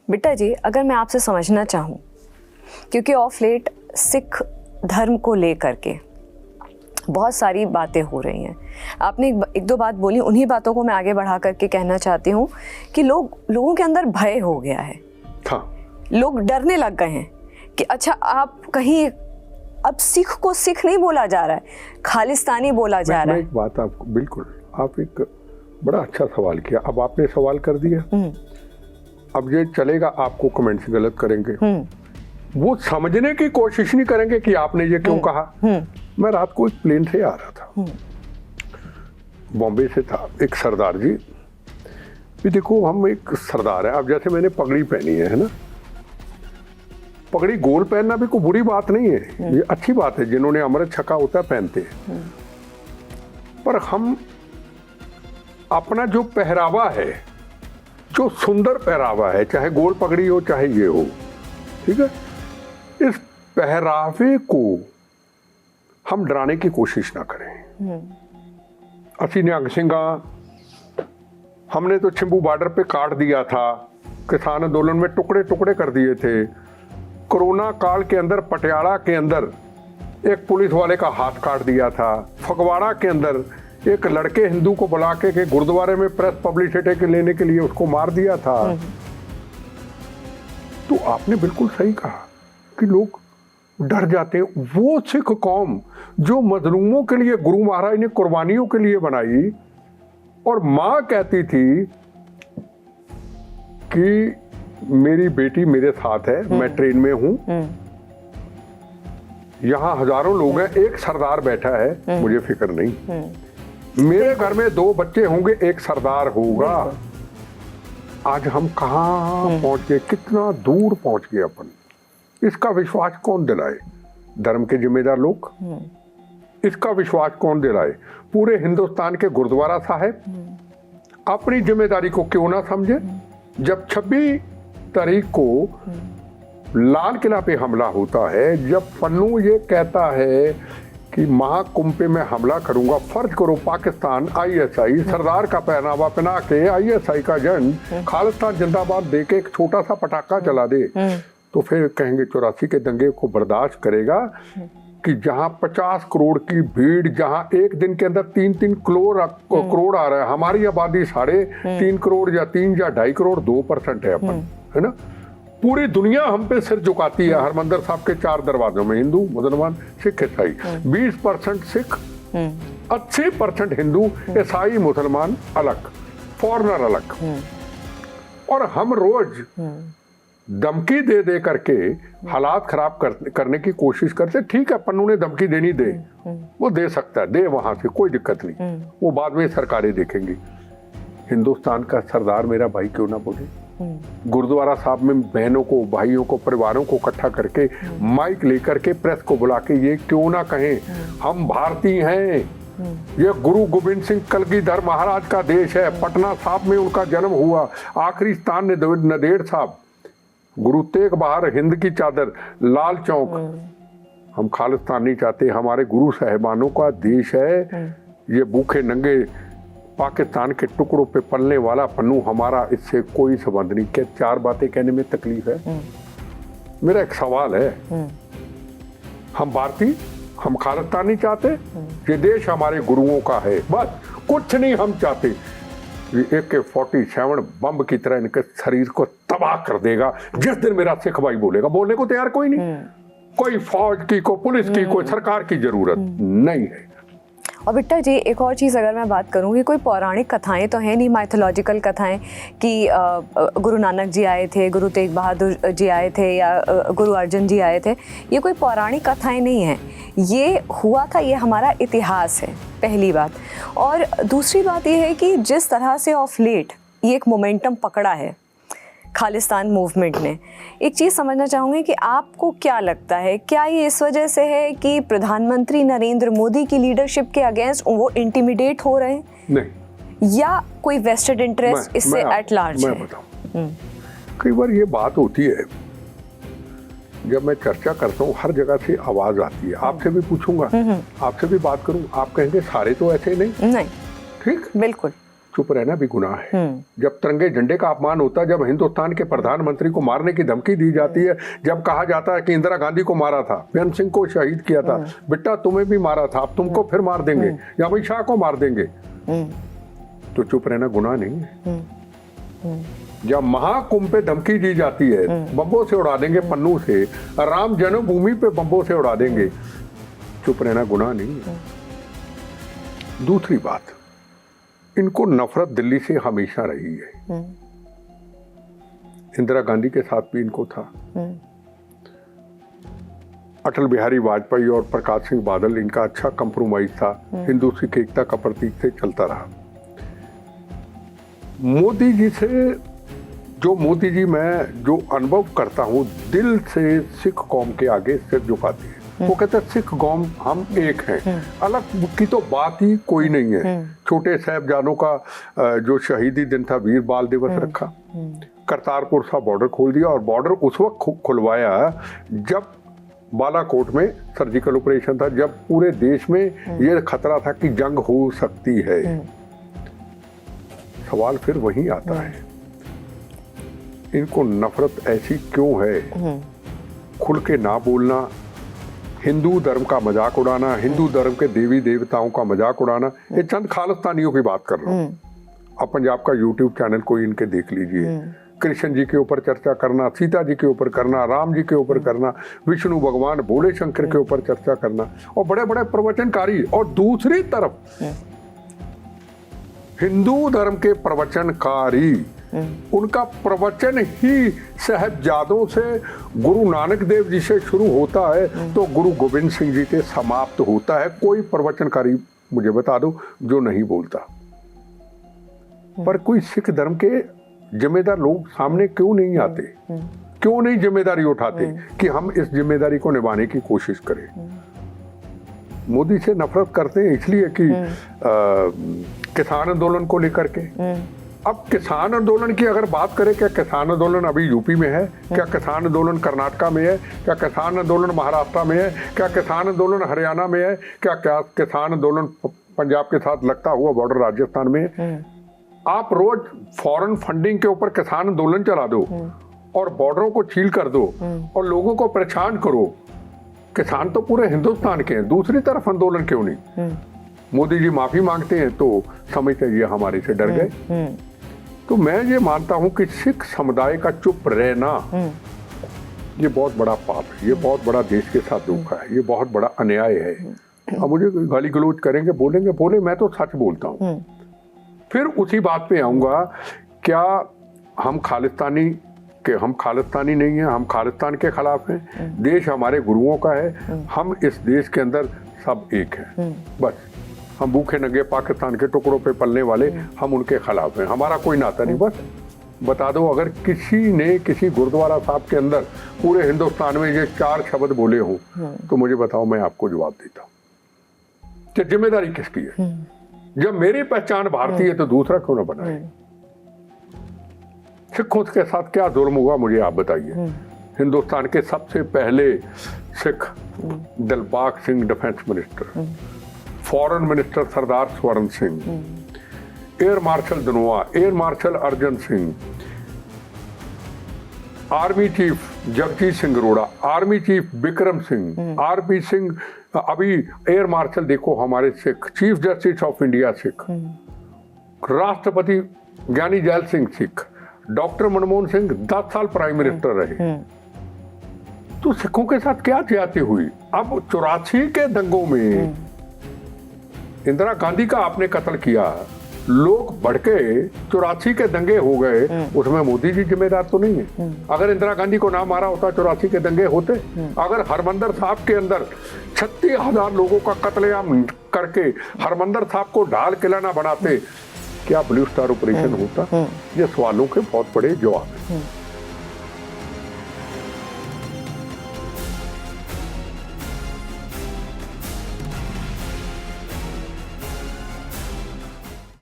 बिट्टा जी, अगर मैं आपसे समझना चाहूँ, क्योंकि ऑफ लेट सिख धर्म को लेकर के बहुत सारी बातें हो रही हैं, आपने एक दो बात बोली, उन्हीं बातों को मैं आगे बढ़ा करके कहना चाहती हूँ कि लोगों के अंदर भय हो गया है। हाँ। लोग डरने लग गए हैं कि अच्छा आप कहीं, अब सिख को सिख नहीं बोला जा रहा है, खालिस्तानी बोला जा रहा है। एक बात आपको, बिल्कुल आप एक बड़ा अच्छा सवाल किया। अब आपने सवाल कर दिया, अब ये चलेगा, आपको कमेंट्स गलत करेंगे, वो समझने की कोशिश नहीं करेंगे कि आपने ये क्यों कहा। मैं रात को एक प्लेन से आ रहा था, बॉम्बे से था, एक सरदार जी भी, देखो हम एक सरदार है, अब जैसे मैंने पगड़ी पहनी है ना, पगड़ी गोल पहनना भी कोई बुरी बात नहीं है, ये अच्छी बात है, जिन्होंने अमृत छका होता है पहनते हैं। पर हम अपना जो पहरावा है, जो सुंदर पहरावा है, चाहे गोल पगड़ी हो चाहे ये हो, ठीक है, इस पहरावे को हम डराने की कोशिश ना करें। असी निहंग सिंघा, हमने तो छिंबू बॉर्डर पे काट दिया था, किसान आंदोलन में टुकड़े टुकड़े कर दिए थे। कोरोना काल के अंदर पटियाला के अंदर एक पुलिस वाले का हाथ काट दिया था। फगवाड़ा के अंदर एक लड़के हिंदू को बुला के गुरुद्वारे में प्रेस पब्लिसिटी के लेने के लिए उसको मार दिया था। तो आपने बिल्कुल सही कहा कि लोग डर जाते हैं। वो सिख कौम जो मजलूमों के लिए गुरु महाराज ने कुर्बानियों के लिए बनाई, और माँ कहती थी कि मेरी बेटी मेरे साथ है, मैं ट्रेन में हूं, यहां हजारों लोग हैं, एक सरदार बैठा है, मुझे फिक्र नहीं, मेरे घर में 2 बच्चे होंगे, एक सरदार होगा। आज हम कहां पहुंच गए, कितना दूर पहुंच गए अपन। इसका विश्वास कौन दिलाए? धर्म के जिम्मेदार लोग। इसका विश्वास कौन दिलाए? पूरे हिंदुस्तान के गुरुद्वारा साहिब अपनी जिम्मेदारी को क्यों ना समझे? जब 26 तारीख को लाल किला पे हमला होता है, जब पन्नू ये कहता है कि महाकुंभ पे मैं हमला करूंगा, फर्ज करो पाकिस्तान ISI सरदार का पहनावा पहना के ISI का झंडा खालिस्तान जिंदाबाद दे के एक छोटा सा पटाखा चला दे, तो फिर कहेंगे 84 के दंगे को बर्दाश्त करेगा? कि जहां 50 करोड़ की भीड़, जहां एक दिन के अंदर 3-3 करोड़ आ रहा है, हमारी आबादी 3.5 करोड़ या 3 या 2.5 करोड़, 2% है अपन, है ना। पूरी दुनिया हम पे सिर झुकाती है। हरमंदिर साहब के 4 दरवाजों में हिंदू, मुसलमान, सिख, ईसाई, 20% सिख, 80% हिंदू, ईसाई, मुसलमान अलग, फॉरेनर अलग। और हम रोज धमकी दे दे करके हालात खराब करने की कोशिश करते। ठीक है, पन्नू ने धमकी देनी दे, वो दे सकता है, दे, वहां से कोई दिक्कत नहीं, वो बाद में सरकारें देखेंगी। हिंदुस्तान का सरदार मेरा भाई क्यों ना बोले? गुरुद्वारा साहब में बहनों को, भाइयों को, परिवारों को इकट्ठा करके माइक लेकर के प्रेस को बुला के ये क्यों ना कहें, हम भारतीय हैं, ये गुरु गोविंद सिंह कलगीधर महाराज का देश है, पटना साहब में उनका जन्म हुआ, आखिरी स्थान नंदेड़ साहब, गुरु तेग बहादुर, हिंद की चादर, लाल चौक। हम खालिस्तान नहीं चाहते, हमारे गुरु साहिबानों का देश है। ये भूखे नंगे पाकिस्तान के टुकड़ों पे पलने वाला पन्नू हमारा इससे कोई संबंध नहीं। क्या 4 बातें कहने में तकलीफ है? मेरा एक सवाल है, हम भारतीय, हम खालिस्तान नहीं चाहते, ये देश हमारे गुरुओं का है, बस कुछ नहीं हम चाहते। AK-47 बम की तरह इनके शरीर को तबाह कर देगा जिस दिन मेरा सिख भाई बोलेगा। बोलने को तैयार कोई नहीं, कोई फौज की, कोई पुलिस की, कोई सरकार की जरूरत नहीं है। और बिट्टा जी, एक और चीज़ अगर मैं बात करूँ कि कोई पौराणिक कथाएं तो हैं नहीं, माइथोलॉजिकल कथाएं कि गुरु नानक जी आए थे, गुरु तेग बहादुर जी आए थे, या गुरु अर्जुन जी आए थे, ये कोई पौराणिक कथाएं नहीं हैं, ये हुआ था, ये हमारा इतिहास है, पहली बात। और दूसरी बात ये है कि जिस तरह से ऑफ लेट ये एक मोमेंटम पकड़ा है खालिस्तान मूवमेंट ने, एक चीज़ समझना चाहूँगी कि आपको क्या लगता है, क्या ये इस वजह से है कि प्रधानमंत्री नरेंद्र मोदी की लीडरशिप के अगेंस्ट वो इंटिमिडेट हो रहे हैं? नहीं, या कोई वेस्टेड इंटरेस्ट इससे एट लार्ज है? मैं बताऊं, कई बार ये बात होती है, जब मैं चर्चा करता हूँ हर जगह से आवाज आती है, आपसे भी पूछूंगा, आपसे भी बात करूँ, आप कहेंगे सारे तो ऐसे नहीं, नहीं, ठीक, बिल्कुल, चुप रहना भी गुनाह है। जब तिरंगे झंडे का अपमान होता है, जब हिंदुस्तान के प्रधानमंत्री को मारने की धमकी दी जाती है, जब कहा जाता है कि इंदिरा गांधी को मारा था, बेन सिंह को शहीद किया था, बेटा तुम्हें भी मारा था, अब तुमको फिर मार देंगे या अमित शाह को मार देंगे, तो चुप रहना गुनाह नहीं है। जब महाकुंभ पे धमकी दी जाती है, बम्बों से उड़ा देंगे पन्नू से, राम जन्मभूमि पे बम्बों से उड़ा देंगे, चुप रहना गुनाह नहीं है। दूसरी बात, इनको नफरत दिल्ली से हमेशा रही है। इंदिरा गांधी के साथ भी इनको था, अटल बिहारी वाजपेयी और प्रकाश सिंह बादल, इनका अच्छा कंप्रोमाइज था, हिंदू सिख एकता का प्रतीक से चलता रहा। मोदी जी से मोदी जी मैं जो अनुभव करता हूं, दिल से सिख कौम के आगे सिर झुकाते हैं। वो कहते हैं सिख कौम हम एक हैं, अलग की तो बात ही कोई नहीं है। छोटे साहिबजादों का जो शहीदी दिन था, वीर बाल दिवस रखा, करतारपुर सा बॉर्डर खोल दिया, और बॉर्डर उस वक्त खुलवाया जब बालाकोट में सर्जिकल ऑपरेशन था, जब पूरे देश में ये खतरा था कि जंग हो सकती है। सवाल फिर वही आता है, इनको नफरत ऐसी क्यों है? खुल के ना बोलना, हिंदू धर्म का मजाक उड़ाना, हिंदू धर्म के देवी देवताओं का मजाक उड़ाना, ये चंद खालिस्तानियों की बात कर रहा हूँ। अब पंजाब का यूट्यूब चैनल कोई इनके देख लीजिए, कृष्ण जी के ऊपर चर्चा करना, सीता जी के ऊपर करना, राम जी के ऊपर करना, विष्णु भगवान भोले शंकर के ऊपर चर्चा करना, और बड़े बड़े प्रवचनकारी। और दूसरी तरफ हिंदू धर्म के प्रवचनकारी, उनका प्रवचन ही साहिबजादों से, गुरु नानक देव जी से शुरू होता है तो गुरु गोविंद सिंह जी से समाप्त होता है। कोई प्रवचनकारी मुझे बता दो जो नहीं बोलता। पर कोई सिख धर्म के जिम्मेदार लोग सामने क्यों नहीं आते, क्यों नहीं जिम्मेदारी उठाते कि हम इस जिम्मेदारी को निभाने की कोशिश करें? मोदी से नफरत करते हैं इसलिए कि किसान आंदोलन को लेकर के। अब किसान आंदोलन की अगर बात करें, क्या किसान आंदोलन अभी यूपी में है? क्या किसान आंदोलन कर्नाटका में है? क्या किसान आंदोलन महाराष्ट्र में है? क्या किसान आंदोलन हरियाणा में है? क्या किसान आंदोलन पंजाब के साथ लगता हुआ बॉर्डर राजस्थान में है? आप रोज फॉरेन फंडिंग के ऊपर किसान आंदोलन चला दो और बॉर्डरों को सील कर दो और लोगों को परेशान करो। किसान तो पूरे हिंदुस्तान के हैं, दूसरी तरफ आंदोलन क्यों नहीं? मोदी जी माफी मांगते हैं तो समझते ये हमारे से डर गए। तो मैं ये मानता हूं कि सिख समुदाय का चुप रहना ये बहुत बड़ा पाप है, ये बहुत बड़ा देश के साथ धोखा है, ये बहुत बड़ा अन्याय है। अब मुझे गाली गलौज करेंगे, बोलेंगे, बोले, मैं तो सच बोलता हूं। फिर उसी बात पे आऊंगा, क्या हम खालिस्तानी नहीं हैं? हम खालिस्तान के खिलाफ हैं? देश हमारे गुरुओं का है, हम इस देश के अंदर सब एक हैं। बस हम भूखे नंगे पाकिस्तान के टुकड़ों पे पलने वाले, हम उनके खिलाफ हैं, हमारा कोई नाता नहीं। बस बता दो, अगर किसी ने किसी गुरुद्वारा साहब के अंदर पूरे हिंदुस्तान में ये 4 शब्द बोले हों तो मुझे बताओ, मैं आपको जवाब देता हूँ कि जिम्मेदारी किसकी है? जब मेरी पहचान भारतीय है तो दूसरा क्यों ना बनाए? सिखों के साथ क्या जुल्म हुआ मुझे आप बताइए। हिंदुस्तान के सबसे पहले Sikh Dilbagh Singh defence minister, foreign minister Sardar Swaran Singh, air marshal Dhanoa, air marshal Arjan Singh, army chief Jagjit Singh Arora, army chief Vikram Singh, RP Singh, अभी एयर मार्शल देखो हमारे Sikh, chief justice of India Sikh, राष्ट्रपति ज्ञानी जैल सिंह सिख, डॉक्टर मनमोहन सिंह 10 साल प्राइम मिनिस्टर रहे। तो सिखों के साथ क्या ज्यादती हुई? अब 84 के दंगों में इंदिरा गांधी का आपने कत्ल किया, लोग भड़के, 84 के दंगे हो गए, उसमें मोदी जी जिम्मेदार तो नहीं है? अगर इंदिरा गांधी को ना मारा होता 84 के दंगे होते? अगर हरमंदर साहब के अंदर 36,000 लोगों का कत्लेआम करके हरमंदर साहब को ढाल किला ना बनाते, क्या ब्लू स्टार ऑपरेशन होता? ये सवालों के बहुत बड़े जवाब हैं।